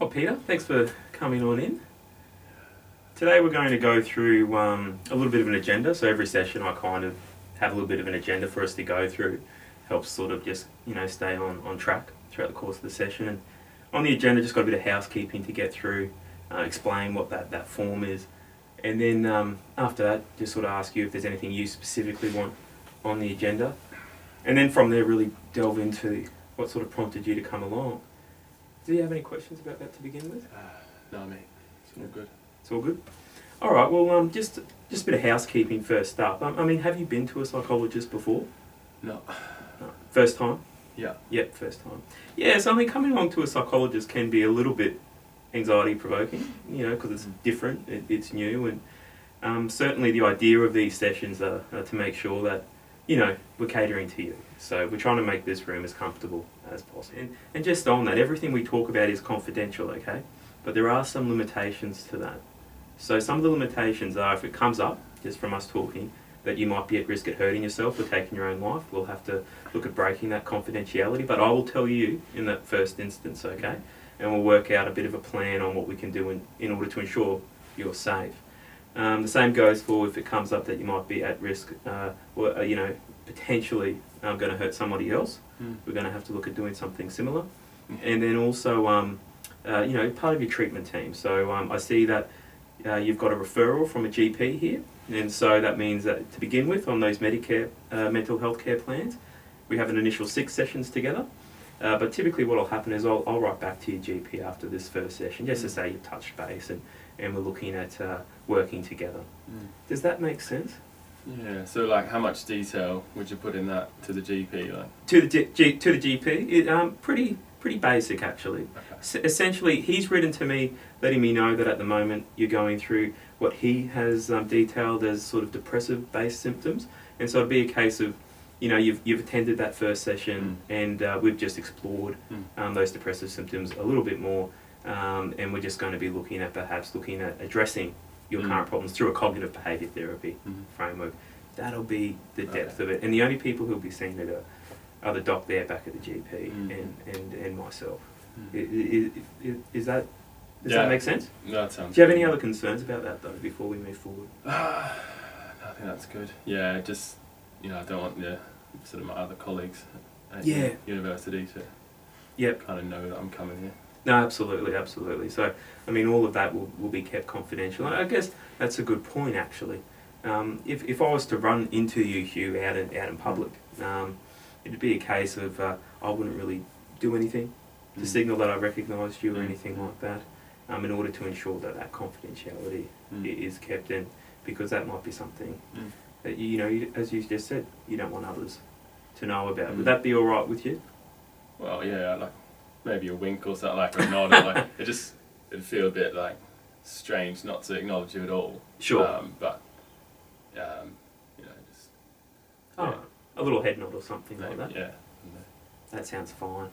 Well, Peter, thanks for coming on in. Today we're going to go through a little bit of an agenda. So every session I kind of have a little bit of an agenda for us to go through. Helps sort of just, stay on track throughout the course of the session. And on the agenda, just got a bit of housekeeping to get through, explain what that form is. And then after that, just sort of ask you if there's anything you specifically want on the agenda. And then from there, really delve into what sort of prompted you to come along. Do you have any questions about that to begin with? No, mate. It's all good. It's all good? All right, well, just a bit of housekeeping first up. Have you been to a psychologist before? No. No. First time? Yeah. Yep, first time. Yeah, so coming along to a psychologist can be a little bit anxiety-provoking, because it's different, it's new, and certainly the idea of these sessions are to make sure that, we're catering to you. So we're trying to make this room as comfortable as possible. And just on that, everything we talk about is confidential, okay? But there are some limitations to that. So some of the limitations are, if it comes up, just from us talking, that you might be at risk of hurting yourself or taking your own life, we'll have to look at breaking that confidentiality. But I will tell you in that first instance, okay? And we'll work out a bit of a plan on what we can do in order to ensure you're safe. The same goes for if it comes up that you might be at risk, potentially going to hurt somebody else. We're going to have to look at doing something similar. And then also, part of your treatment team. So I see that you've got a referral from a GP here. And so that means that to begin with, on those Medicare mental health care plans, we have an initial 6 sessions together. But typically what will happen is I'll write back to your GP after this first session, just to say you've touched base and we're looking at working together. Does that make sense? Yeah, so like how much detail would you put in that to the GP? To the GP, pretty basic actually. Okay. Essentially, he's written to me letting me know that at the moment you're going through what he has detailed as sort of depressive-based symptoms, and so it'd be a case of, you've attended that first session and we've just explored those depressive symptoms a little bit more, and we're just going to be looking at addressing your current problems through a cognitive behaviour therapy framework. That'll be the depth of it, and the only people who'll be seeing it are the doc there back at the GP and myself. Does that make sense? No, that sounds. Do you have any other concerns about that though before we move forward? I think that's good. Yeah, just I don't want sort of my other colleagues at university to kind of know that I'm coming here. No, absolutely. So, all of that will be kept confidential. And I guess that's a good point, actually. If I was to run into you, Hugh, out in public, it'd be a case of I wouldn't really do anything to signal that I recognised you or anything like that, in order to ensure that confidentiality is kept in, because that might be something that as you just said, you don't want others to know about. Would that be all right with you? Well, yeah, like maybe a wink or something, like a nod, or it'd feel a bit like strange not to acknowledge you at all. Sure. Just a little head nod or something maybe, like that. Yeah. That sounds fine.